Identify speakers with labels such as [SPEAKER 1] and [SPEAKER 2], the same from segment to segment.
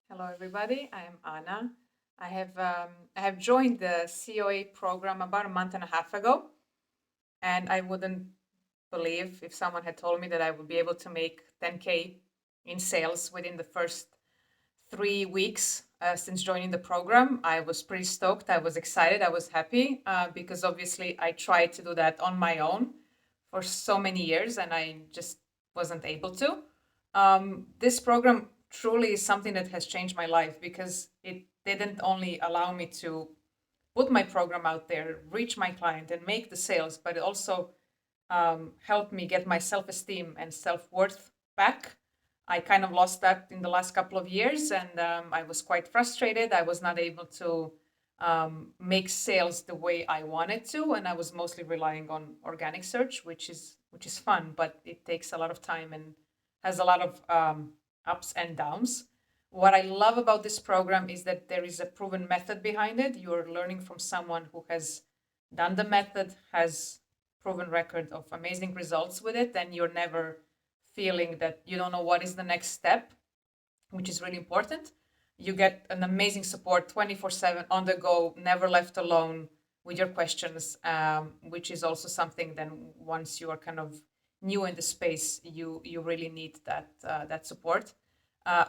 [SPEAKER 1] Hello, everybody. I am Anna. I have joined the COA program about a month and a half ago, and I wouldn't believe if someone had told me that I would be able to make 10K in sales within the first 3 weeks since joining the program. I was pretty stoked. I was excited. I was happy because obviously I tried to do that on my own for so many years and I just wasn't able to. This program truly is something that has changed my life because it didn't only allow me to put my program out there, reach my client, and make the sales, but it also helped me get my self esteem and self worth back. I kind of lost that in the last couple of years, and I was quite frustrated. I was not able to make sales the way I wanted to, and I was mostly relying on organic search, which is fun, but it takes a lot of time and has a lot of ups and downs. What I love about this program is that there is a proven method behind it. You're learning from someone who has done the method, has proven record of amazing results with it, and you're never feeling that you don't know what is the next step, which is really important. You get an amazing support 24/7 on the go, never left alone with your questions, which is also something then once you are kind of new in the space, you really need that support.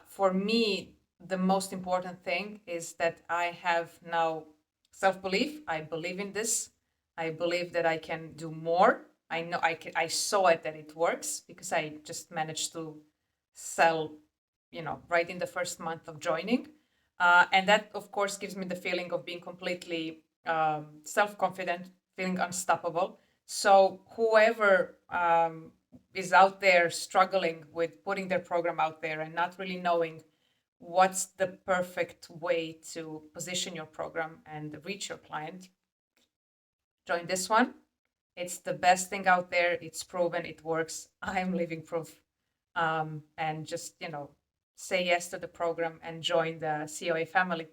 [SPEAKER 1] For me, the most important thing is that I have now self belief. I believe in this. I believe that I can do more. I know I saw it that it works because I just managed to sell, right in the first month of joining. And that, of course, gives me the feeling of being completely self confident, feeling unstoppable. So, whoever is out there struggling with putting their program out there and not really knowing what's the perfect way to position your program and reach your client, join this one. It's the best thing out there. It's proven, it works. I'm living proof. And just, say yes to the program and join the COA family.